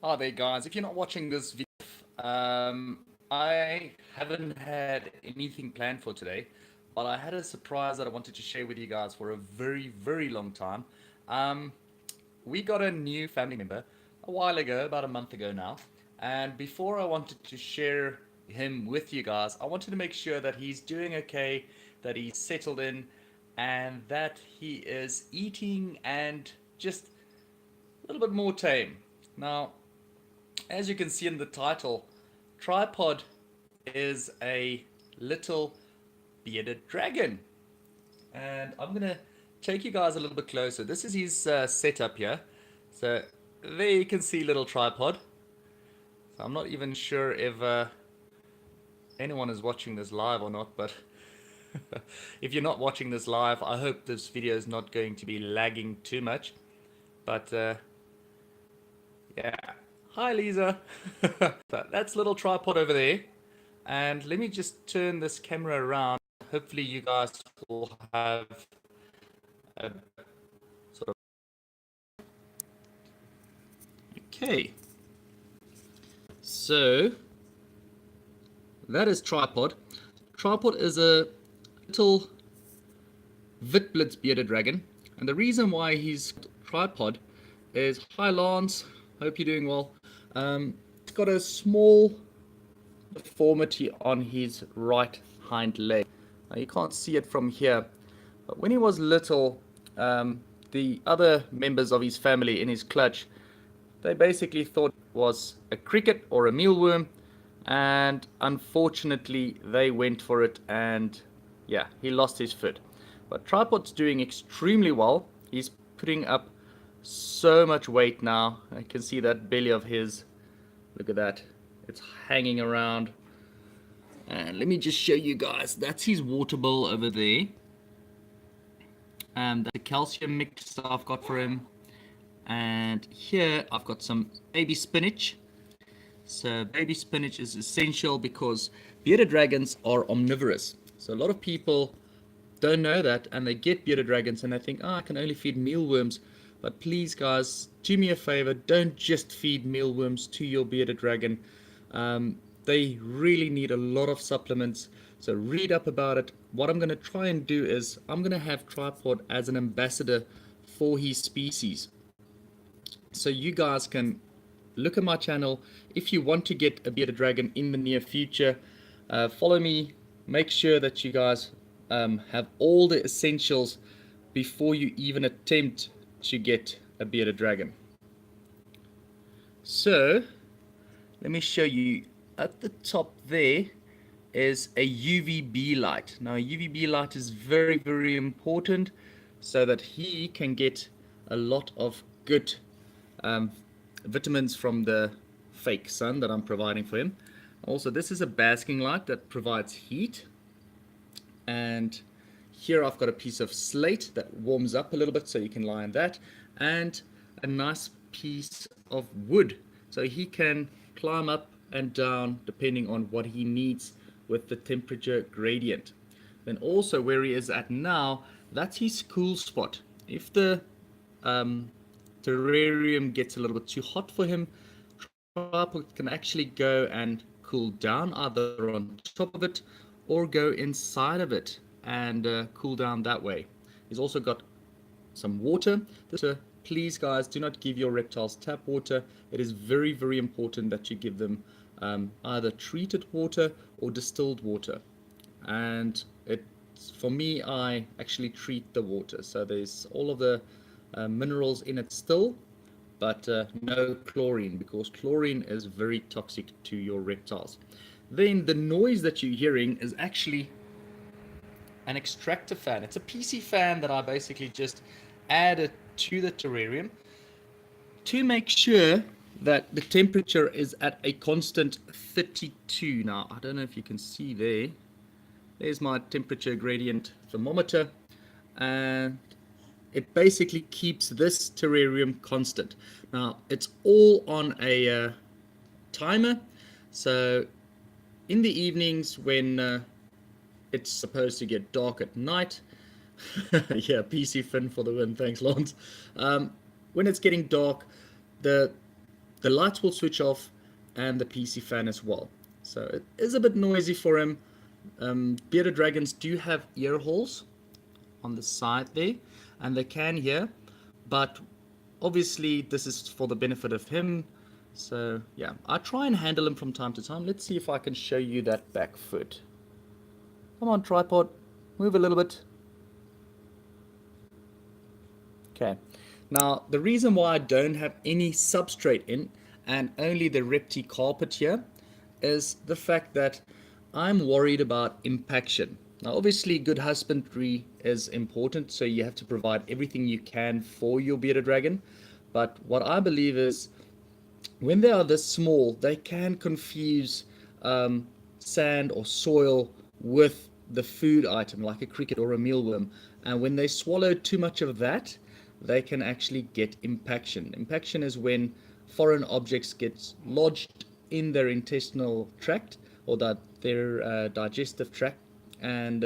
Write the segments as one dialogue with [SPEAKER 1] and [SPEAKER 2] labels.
[SPEAKER 1] Oh, there, guys. If you're not watching this video, I haven't had anything planned for today, but I had a surprise that I wanted to share with you guys for a very, very long time. Um, we got a new family member a while ago, about a month ago now, and before I wanted to share him with you guys, I wanted to make sure that he's doing okay, that he's settled in, and that he is eating and just a little bit more tame. Now, as you can see in the title, Tripod is a little bearded dragon. And I'm going to take you guys a little bit closer. This is his setup here. So there you can see little Tripod. So I'm not even sure if anyone is watching this live or not, but if you're not watching this live, I hope this video is not going to be lagging too much. But yeah, hi Lisa. So that's little Tripod over there. And let me just turn this camera around. Hopefully you guys will have a sort of... Okay. So that is Tripod. Tripod is a little Witblitz bearded dragon. And the reason why he's Tripod is, hi Lance, hope you're doing well. He's got a small deformity on his right hind leg. Now you can't see it from here, but when he was little, the other members of his family in his clutch, they basically thought it was a cricket or a mealworm, and unfortunately they went for it, and yeah, he lost his foot. But Tripod's doing extremely well. He's putting up so much weight now. I can see that belly of his. Look at that. It's hanging around. And let me just show you guys. That's his water bowl over there. The calcium mix I've got for him. And here I've got some baby spinach. So baby spinach is essential because bearded dragons are omnivorous. So a lot of people don't know that, and they get bearded dragons and they think, oh, I can only feed mealworms. But please guys, do me a favor, don't just feed mealworms to your bearded dragon. They really need a lot of supplements, so read up about it. What I'm going to try and do is I'm going to have Tripod as an ambassador for his species, so you guys can look at my channel. If you want to get a bearded dragon in the near future, follow me. Make sure that you guys have all the essentials before you even attempt to get a bearded dragon. So let me show you. At the top there is a UVB light. Now UVB light is very, very important so that he can get a lot of good vitamins from the fake sun that I'm providing for him. Also, this is a basking light that provides heat, and here I've got a piece of slate that warms up a little bit so you can lie on that, and a nice piece of wood so he can climb up and down depending on what he needs with the temperature gradient. Then also where he is at now, that's his cool spot. If the terrarium gets a little bit too hot for him, Tripod can actually go and cool down either on top of it or go inside of it and cool down that way. He's also got some water. Please guys, do not give your reptiles tap water. It is very, very important that you give them either treated water or distilled water. And for me, I actually treat the water, so there's all of the minerals in it still, but no chlorine, because chlorine is very toxic to your reptiles. Then the noise that you're hearing is actually an extractor fan. It's a PC fan that I basically just added to the terrarium to make sure that the temperature is at a constant 32. Now, I don't know if you can see there. There's my temperature gradient thermometer, and it basically keeps this terrarium constant. Now, it's all on a timer, so in the evenings when it's supposed to get dark at night, yeah, PC Fin for the win, thanks Lance. When it's getting dark, the the lights will switch off and the PC fan as well. So it is a bit noisy for him. Bearded dragons do have ear holes on the side there, and they can hear, but obviously this is for the benefit of him. So yeah, I try and handle him from time to time. Let's see if I can show you that back foot. Come on, tripod, move a little bit. Okay, now the reason why I don't have any substrate in and only the Repti carpet here is the fact that I'm worried about impaction. Now obviously good husbandry is important, so you have to provide everything you can for your bearded dragon, but what I believe is when they are this small, they can confuse sand or soil with the food item like a cricket or a mealworm, and when they swallow too much of that, they can actually get impaction. Impaction is when foreign objects get lodged in their intestinal tract or their digestive tract, and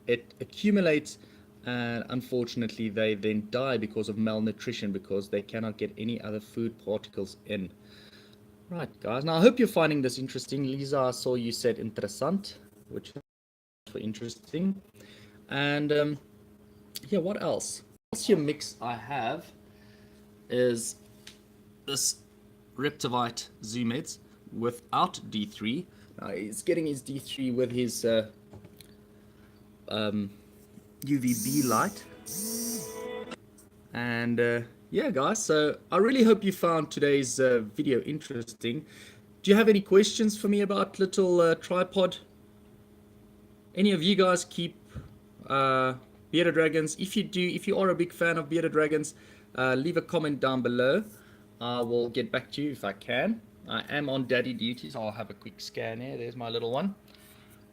[SPEAKER 1] it accumulates, and unfortunately they then die because of malnutrition, because they cannot get any other food particles in. Right, guys, now I hope you're finding this interesting. Lisa, I saw you said interessant, which is for interesting. And yeah, what else? Calcium mix I have is this Reptivite Zoomeds without D3. Now he's getting his D3 with his UVB light. And yeah, guys, so I really hope you found today's video interesting. Do you have any questions for me about little tripod? Any of you guys keep bearded dragons? If you do, if you are a big fan of bearded dragons, leave a comment down below. I will get back to you if I can. I am on daddy duty, so I'll have a quick scan here. There's my little one.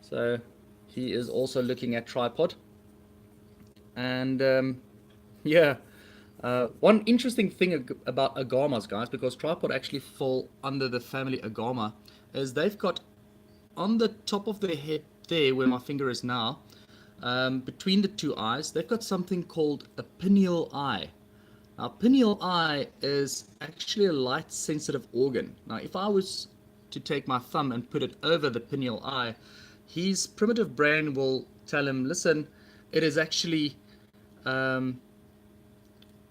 [SPEAKER 1] So he is also looking at tripod. And yeah, one interesting thing about agamas, guys, because tripod actually fall under the family agama, is they've got on the top of their head there, where my finger is now, between the two eyes, they've got something called a pineal eye. Now, pineal eye is actually a light sensitive organ. Now, if I was to take my thumb and put it over the pineal eye, his primitive brain will tell him, listen, it is actually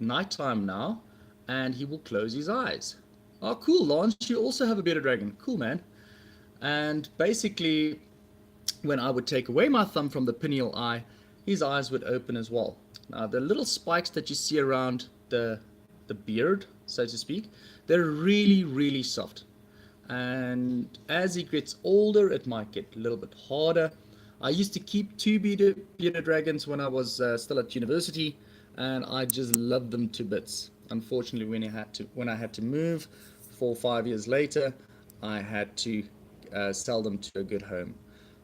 [SPEAKER 1] nighttime now, and he will close his eyes. Oh, cool, Lance, you also have a bearded dragon. Cool, man. And basically, when I would take away my thumb from the pineal eye, his eyes would open as well. Now, the little spikes that you see around the beard, so to speak, they're really, really soft. And as he gets older, it might get a little bit harder. I used to keep two bearded dragons when I was still at university, and I just loved them to bits. Unfortunately, when I had to move 4 or 5 years later, I had to sell them to a good home.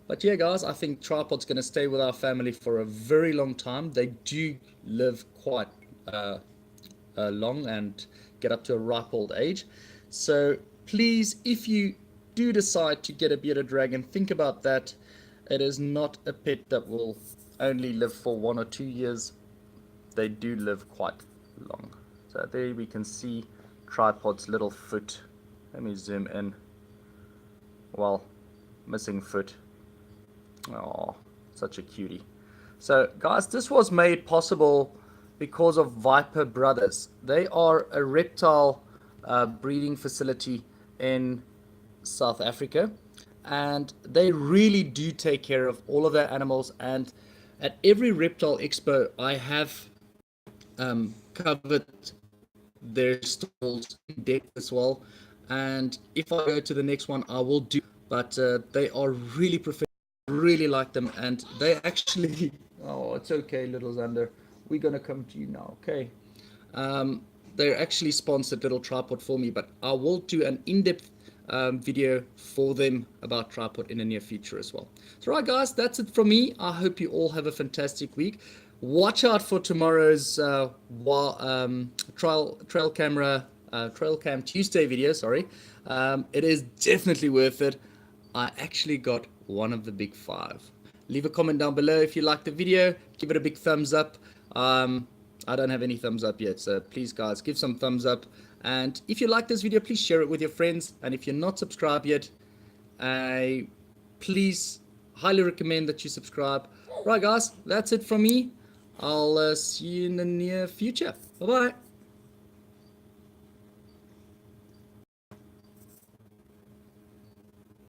[SPEAKER 1] But yeah, guys, I think tripod's going to stay with our family for a very long time. They do live quite long and get up to a ripe old age. So please, if you do decide to get a bearded dragon, think about that. It is not a pet that will only live for 1 or 2 years. They do live quite long. So there we can see tripod's little foot. Let me zoom in. Well, missing foot. Oh, such a cutie. So guys, this was made possible because of Viper Brothers. They are a reptile breeding facility in South Africa, and they really do take care of all of their animals. And at every reptile expo I have covered their stalls in depth as well, and if I go to the next one I will do, but they are really professional. Really like them, and they actually oh, it's okay, little Xander, we're gonna come to you now, okay? They're actually sponsored Little Tripod for me, but I will do an in-depth video for them about tripod in the near future as well. So right, guys, that's it from me. I hope you all have a fantastic week. Watch out for tomorrow's trail cam Tuesday video. Sorry, it is definitely worth it. I actually got one of the big 5. Leave a comment down below if you liked the video. Give it a big thumbs up. I don't have any thumbs up yet, so please guys give some thumbs up, and if you like this video, please share it with your friends, and if you're not subscribed yet, I please highly recommend that you subscribe. Right guys, that's it from me. I'll see you in the near future. Bye bye.